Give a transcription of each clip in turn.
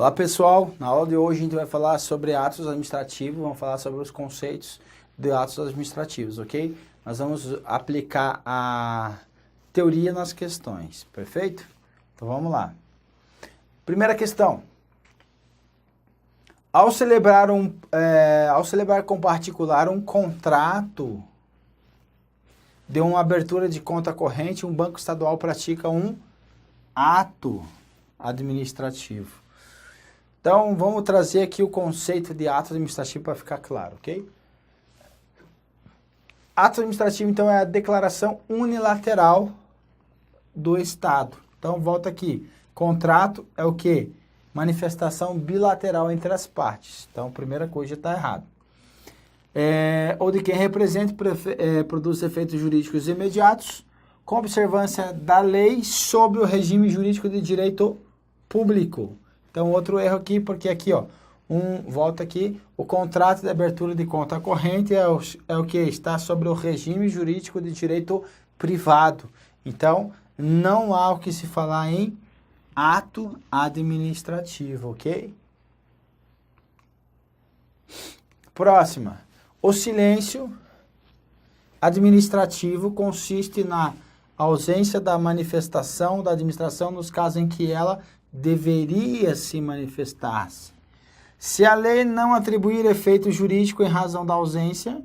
Olá pessoal, na aula de hoje a gente vai falar sobre atos administrativos, vamos falar sobre os conceitos de atos administrativos, ok? Nós vamos aplicar a teoria nas questões, perfeito? Então vamos lá. Primeira questão. Ao celebrar com particular um contrato de uma abertura de conta corrente, um banco estadual pratica um ato administrativo. Então, vamos trazer aqui o conceito de ato administrativo para ficar claro, ok? Ato administrativo, então, é a declaração unilateral do Estado. Então, volta aqui. Contrato é o quê? Manifestação bilateral entre as partes. Então, primeira coisa está errado. Ou de quem representa produz efeitos jurídicos imediatos, com observância da lei sobre o regime jurídico de direito público. Então, outro erro aqui, porque aqui, ó, volta aqui, o contrato de abertura de conta corrente é o que está sobre o regime jurídico de direito privado. Então, não há o que se falar em ato administrativo, ok? Próxima. O silêncio administrativo consiste na ausência da manifestação da administração nos casos em que ela deveria se manifestar-se. Se a lei não atribuir efeito jurídico em razão da ausência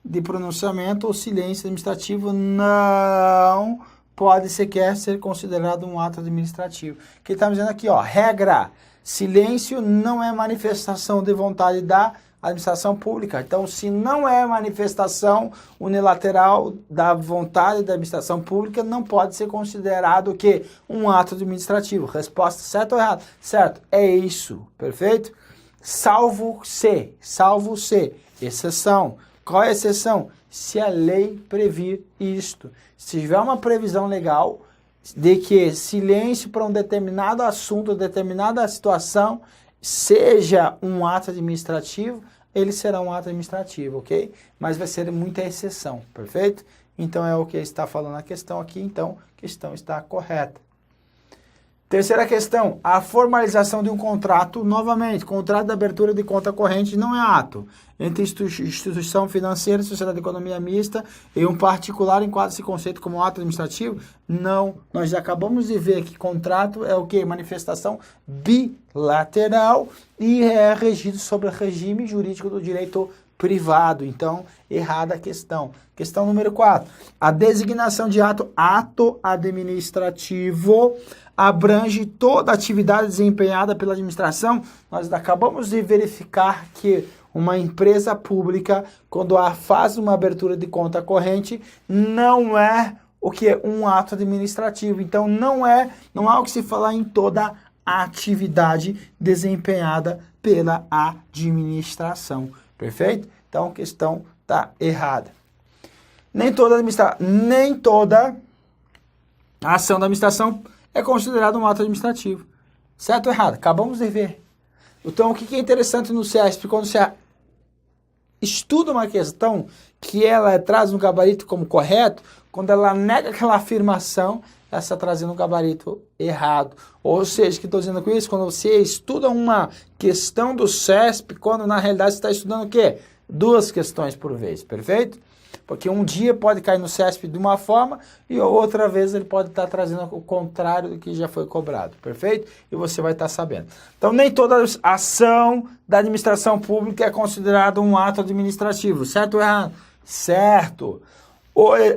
de pronunciamento, o silêncio administrativo não pode sequer ser considerado um ato administrativo. O que ele está dizendo aqui, ó, regra, silêncio não é manifestação de vontade da administração pública. Então, se não é manifestação unilateral da vontade da administração pública, não pode ser considerado o quê? Um ato administrativo. Resposta certa ou errada? Certo, é isso. Perfeito? Salvo se. Exceção. Qual é a exceção? Se a lei previr isto. Se tiver uma previsão legal de que silêncio para um determinado assunto, determinada situação, seja um ato administrativo, ele será um ato administrativo, ok? Mas vai ser muita exceção, perfeito? Então é o que está falando a questão aqui, então a questão está correta. Terceira questão, a formalização de um contrato, novamente, contrato de abertura de conta corrente não é ato. Entre instituição financeira, sociedade de economia mista e um particular enquadra-se conceito como ato administrativo? Não. Nós já acabamos de ver que contrato é o quê? Manifestação bilateral e é regido sobre o regime jurídico do direito privado. Então, errada a questão. Questão número 4. A designação de ato administrativo abrange toda a atividade desempenhada pela administração. Nós acabamos de verificar que uma empresa pública, quando faz uma abertura de conta corrente, não é o que é um ato administrativo. Então, não há o que se falar em toda a atividade desempenhada pela administração. Perfeito? Então, a questão está errada. Nem toda a ação da administração é considerada um ato administrativo. Certo ou errado? Acabamos de ver. Então, o que é interessante no CESP, quando você estuda uma questão que ela traz um gabarito como correto, quando ela nega aquela afirmação, ela está trazendo um gabarito errado. Ou seja, o que estou dizendo com isso? Quando você estuda uma questão do CESP, quando na realidade você está estudando o quê? Duas questões por vez, perfeito? Porque um dia pode cair no CESP de uma forma e outra vez ele pode estar trazendo o contrário do que já foi cobrado, perfeito? E você vai estar sabendo. Então, nem toda ação da administração pública é considerada um ato administrativo, certo ou errado? Certo.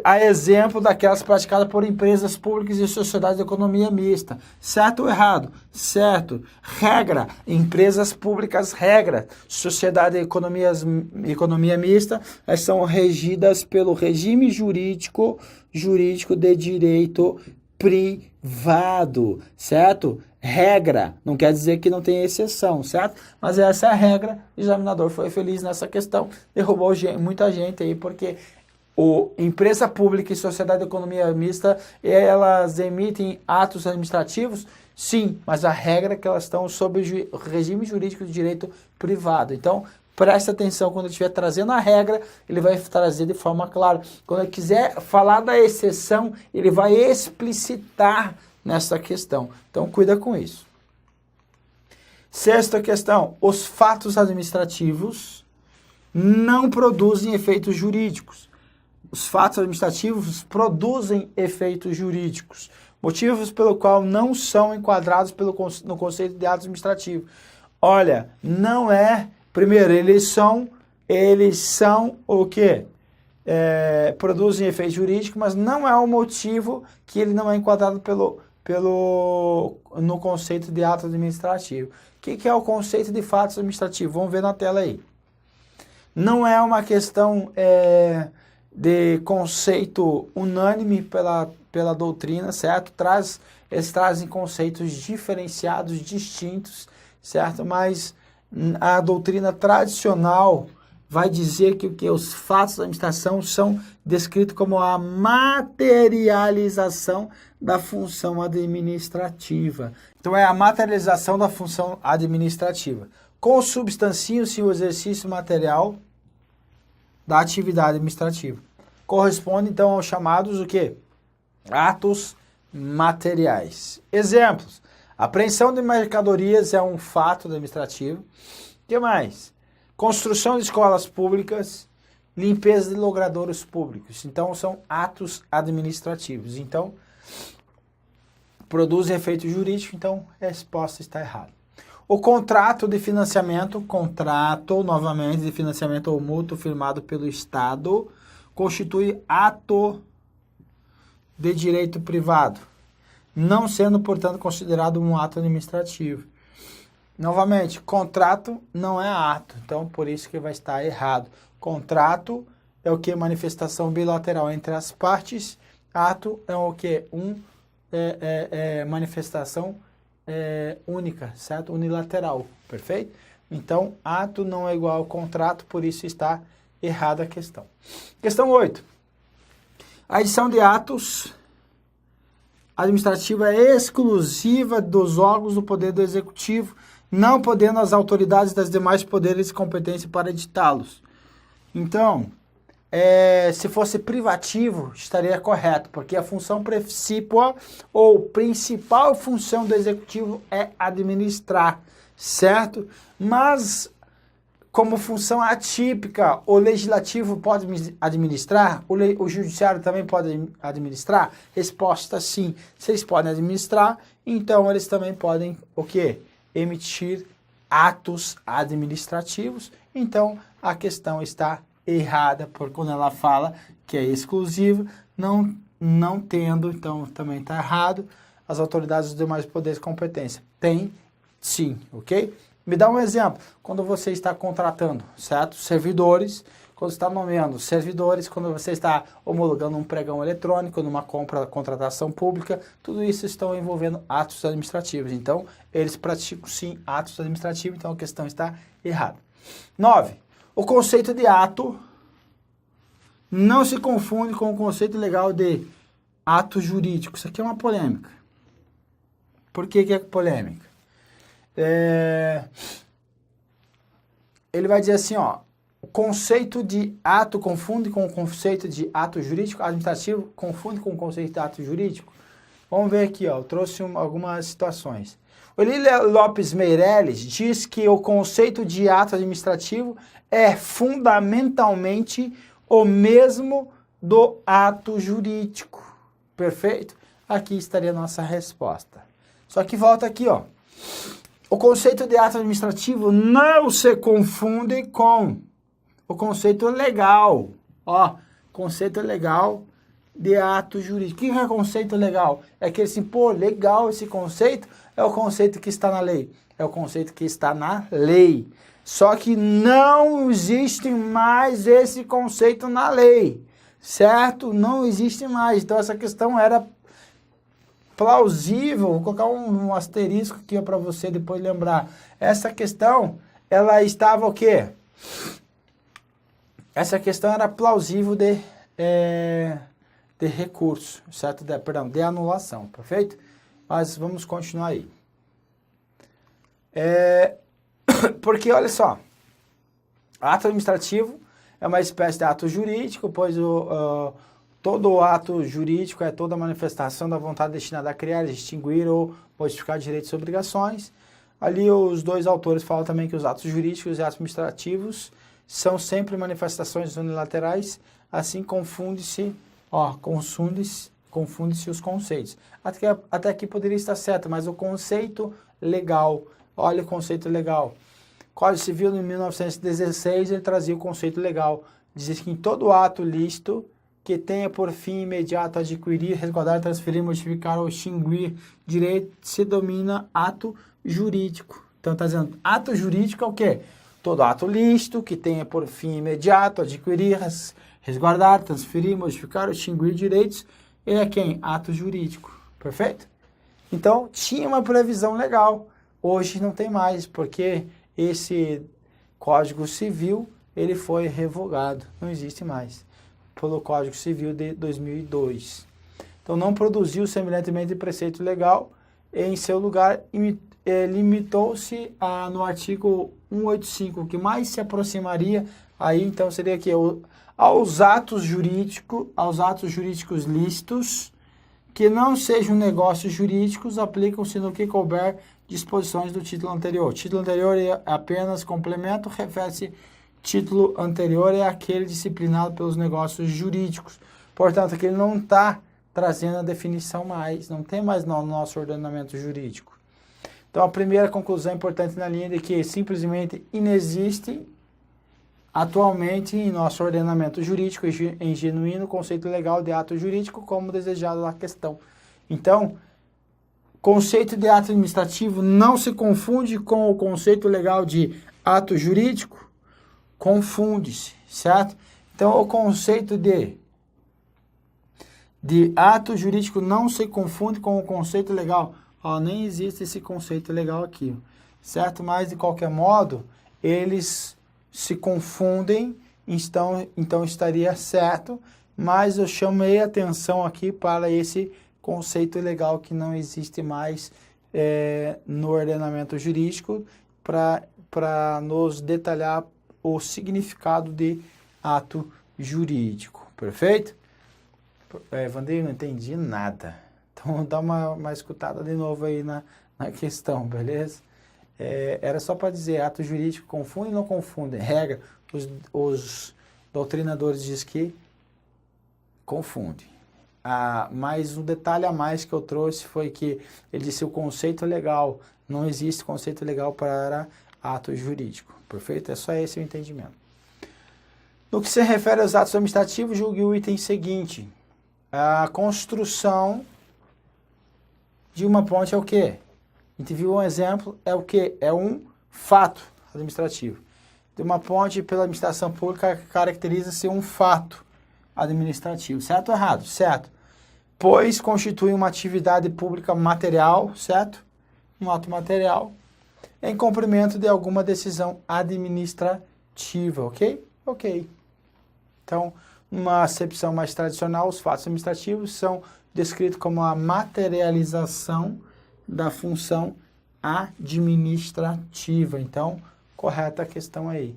A exemplo daquelas praticadas por empresas públicas e sociedades de economia mista. Certo ou errado? Certo. Regra, empresas públicas, regra. Sociedade de economia mista, elas são regidas pelo regime jurídico de direito privado, certo? Regra, não quer dizer que não tem exceção, certo? Mas essa é a regra, o examinador foi feliz nessa questão, derrubou muita gente aí, porque empresa pública e sociedade de economia mista, elas emitem atos administrativos? Sim, mas a regra é que elas estão sob o regime jurídico de direito privado. Então, preste atenção, quando ele estiver trazendo a regra, ele vai trazer de forma clara. Quando ele quiser falar da exceção, ele vai explicitar nessa questão. Então, cuida com isso. Sexta questão, os fatos administrativos não produzem efeitos jurídicos. Os fatos administrativos produzem efeitos jurídicos, motivos pelo qual não são enquadrados no conceito de ato administrativo. Olha, não é, primeiro, eles são o quê? Produzem efeito jurídico, mas não é o motivo que ele não é enquadrado no conceito de ato administrativo. O que é o conceito de fatos administrativos? Vamos ver na tela aí. Não é uma questão de conceito unânime pela doutrina, certo? Eles trazem conceitos diferenciados, distintos, certo? Mas a doutrina tradicional vai dizer que os fatos da administração são descritos como a materialização da função administrativa. Então, é a materialização da função administrativa. Consubstanciam-se o exercício material da atividade administrativa. Corresponde, então, aos chamados o quê? Atos materiais. Exemplos. Apreensão de mercadorias é um fato administrativo. O que mais? Construção de escolas públicas, limpeza de logradouros públicos. Então, são atos administrativos. Então, produzem efeito jurídico, então a resposta está errada. O contrato de financiamento, novamente, de financiamento ou mútuo firmado pelo Estado, constitui ato de direito privado, não sendo, portanto, considerado um ato administrativo. Novamente, contrato não é ato, então por isso que vai estar errado. Contrato é o que? Manifestação bilateral entre as partes. Ato é o que? Manifestação única, certo? Unilateral, perfeito? Então, ato não é igual ao contrato, por isso está errada a questão. Questão 8. A edição de atos administrativa é exclusiva dos órgãos do Poder do Executivo, não podendo as autoridades das demais poderes competência para editá-los. Então, se fosse privativo, estaria correto, porque a função principal ou principal função do Executivo é administrar, certo? Mas, como função atípica, o Legislativo pode administrar? O Judiciário também pode administrar? Resposta sim. Se eles podem administrar, então eles também podem, o quê? Emitir atos administrativos. Então, a questão está errada, por quando ela fala que é exclusivo, não tendo, então também está errado. As autoridades dos demais poderes de competência tem sim, ok? Me dá um exemplo, quando você está contratando, certo? Servidores, quando você está nomeando servidores, quando você está homologando um pregão eletrônico, numa contratação pública, tudo isso estão envolvendo atos administrativos. Então, eles praticam sim atos administrativos, então a questão está errada. 9. O conceito de ato não se confunde com o conceito legal de ato jurídico. Isso aqui é uma polêmica. Por que é polêmica? Ele vai dizer assim, ó, o conceito de ato confunde com o conceito de ato jurídico, administrativo confunde com o conceito de ato jurídico. Vamos ver aqui, ó, eu trouxe algumas situações. O Lília Lopes Meirelles diz que o conceito de ato administrativo é fundamentalmente o mesmo do ato jurídico. Perfeito? Aqui estaria a nossa resposta. Só que volta aqui, ó. O conceito de ato administrativo não se confunde com o conceito legal. Ó, conceito legal de ato jurídico. O que é conceito legal? É aquele assim, pô, legal esse conceito, é o conceito que está na lei. É o conceito que está na lei. Só que não existe mais esse conceito na lei, certo? Não existe mais. Então essa questão era plausível. Vou colocar um asterisco aqui para você depois lembrar. Essa questão, ela estava o quê? Essa questão era plausível de recurso, certo? De anulação, perfeito? Mas vamos continuar aí. Porque, olha só, ato administrativo é uma espécie de ato jurídico, pois todo ato jurídico é toda manifestação da vontade destinada a criar, extinguir ou modificar direitos e obrigações. Ali os dois autores falam também que os atos jurídicos e atos administrativos são sempre manifestações unilaterais, assim confunde-se os conceitos. Até aqui poderia estar certo, mas o conceito legal, olha o conceito legal. Código Civil, em 1916, ele trazia o conceito legal. Diz que em todo ato lícito que tenha por fim imediato adquirir, resguardar, transferir, modificar ou extinguir direito, se domina ato jurídico. Então está dizendo, ato jurídico é o quê? Todo ato lícito que tenha por fim imediato adquirir, resguardar, transferir, modificar ou extinguir direitos, é quem? Ato jurídico. Perfeito? Então, tinha uma previsão legal. Hoje não tem mais, porque esse Código Civil, ele foi revogado. Não existe mais. Pelo Código Civil de 2002. Então, não produziu semelhantemente preceito legal. Em seu lugar, limitou-se no artigo 185, que mais se aproximaria, aí então seria que aos atos jurídicos lícitos, que não sejam negócios jurídicos, aplicam-se no que couber disposições do título anterior. O título anterior é apenas complemento, refere-se título anterior é aquele disciplinado pelos negócios jurídicos. Portanto, aqui ele não está trazendo a definição mais, não tem mais no nosso ordenamento jurídico. Então, a primeira conclusão importante na linha de que simplesmente inexiste atualmente em nosso ordenamento jurídico em genuíno conceito legal de ato jurídico como desejado na questão. Então, conceito de ato administrativo não se confunde com o conceito legal de ato jurídico, confunde-se, certo? Então, o conceito de ato jurídico não se confunde com o conceito legal. Nem existe esse conceito legal aqui, certo? Mas, de qualquer modo, eles se confundem, então estaria certo, mas eu chamei a atenção aqui para esse conceito legal que não existe mais no ordenamento jurídico para nos detalhar o significado de ato jurídico, perfeito? Vandeir, não entendi nada, então dá uma escutada de novo aí na questão, beleza? Era só para dizer, ato jurídico confunde ou não confunde? Regra, os doutrinadores dizem que confunde. Mas um detalhe a mais que eu trouxe foi que ele disse o conceito legal, não existe conceito legal para ato jurídico, perfeito? É só esse o entendimento. No que se refere aos atos administrativos, julgue o item seguinte. A construção de uma ponte é o quê? A gente viu um exemplo, é o quê? É um fato administrativo. De uma ponte pela administração pública caracteriza-se um fato administrativo. Certo ou errado? Certo. Pois constitui uma atividade pública material, certo? Um ato material, em cumprimento de alguma decisão administrativa, ok? Ok. Então, uma acepção mais tradicional, os fatos administrativos são descritos como a materialização da função administrativa. Então, correta a questão aí.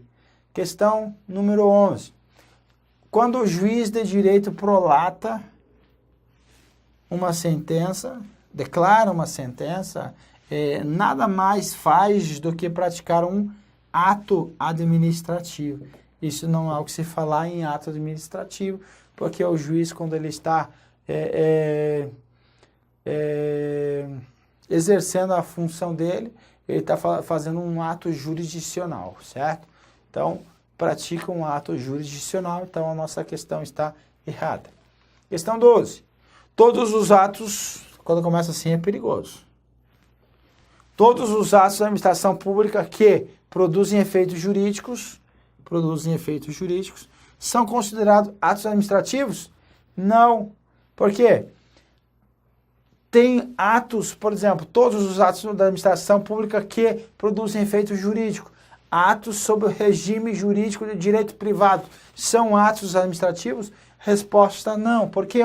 Questão número 11. Quando o juiz de direito prolata uma sentença, declara uma sentença, nada mais faz do que praticar um ato administrativo. Isso não é o que se falar em ato administrativo, porque o juiz, quando ele está exercendo a função dele, ele está fazendo um ato jurisdicional, certo? Então, pratica um ato jurisdicional, então a nossa questão está errada. Questão 12. Todos os atos, quando começa assim, é perigoso. Todos os atos da administração pública que produzem efeitos jurídicos, são considerados atos administrativos? Não. Por quê? Tem atos, por exemplo, todos os atos da administração pública que produzem efeito jurídico, atos sobre o regime jurídico de direito privado, são atos administrativos? Resposta não, porque,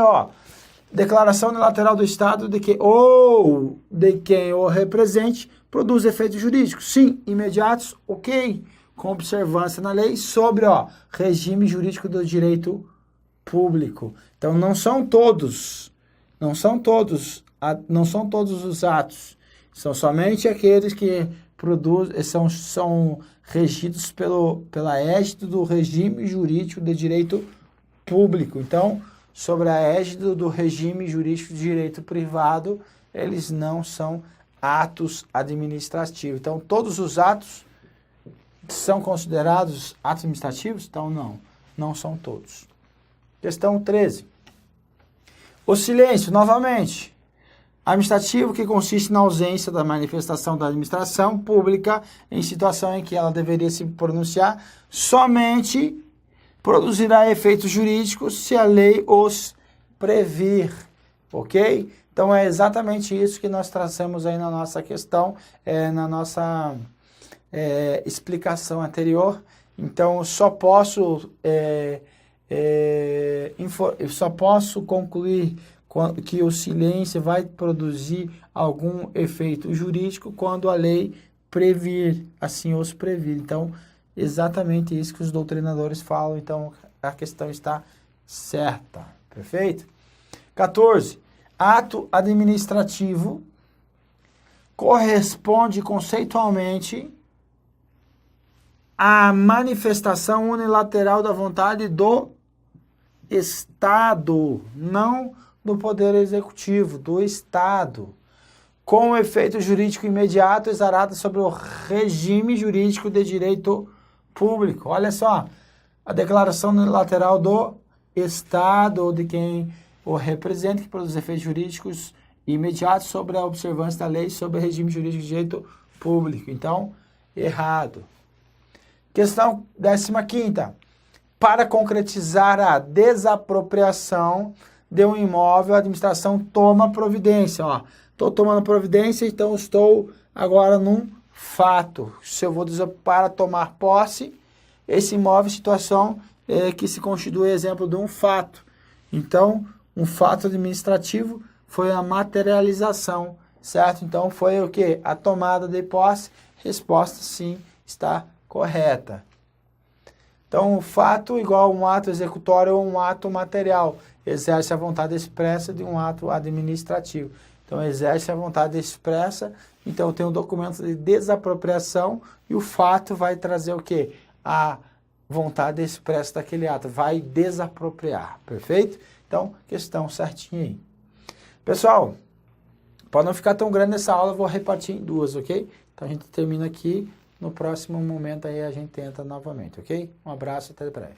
declaração unilateral do Estado de que ou de quem o represente produz efeito jurídico, sim, imediatos, ok, com observância na lei sobre, regime jurídico do direito público. Então, não são todos os atos, são somente aqueles que são regidos pela égide do regime jurídico de direito público. Então, sobre a égide do regime jurídico de direito privado, eles não são atos administrativos. Então, todos os atos são considerados atos administrativos? Então, não são todos. Questão 13. O silêncio, novamente, administrativo que consiste na ausência da manifestação da administração pública em situação em que ela deveria se pronunciar, somente produzirá efeitos jurídicos se a lei os previr, ok? Então, é exatamente isso que nós trazemos aí na nossa questão, na nossa explicação anterior. Então, eu só posso concluir que o silêncio vai produzir algum efeito jurídico quando a lei previr, assim os previr. Então, exatamente isso que os doutrinadores falam. Então, a questão está certa. Perfeito? 14. Ato administrativo corresponde conceitualmente à manifestação unilateral da vontade do Estado, não do Poder Executivo, do Estado, com efeito jurídico imediato exarado sobre o regime jurídico de direito público. Olha só, a declaração unilateral do Estado ou de quem o representa, que produz efeitos jurídicos imediatos sobre a observância da lei sobre o regime jurídico de direito público. Então, errado. Questão 15ª. Para concretizar a desapropriação de um imóvel, a administração toma providência. Estou tomando providência, então estou agora num fato. Se eu vou dizer para tomar posse, esse imóvel, situação que se constitui exemplo de um fato. Então, um fato administrativo foi a materialização, certo? Então, foi o quê? A tomada de posse. Resposta, sim, está correta. Então, o fato igual a um ato executório ou um ato material. Exerce a vontade expressa de um ato administrativo. Então, exerce a vontade expressa. Então, tem um documento de desapropriação e o fato vai trazer o quê? A vontade expressa daquele ato. Vai desapropriar. Perfeito? Então, questão certinha aí. Pessoal, para não ficar tão grande essa aula, eu vou repartir em duas, ok? Então, a gente termina aqui. No próximo momento aí a gente tenta novamente, ok? Um abraço, até breve.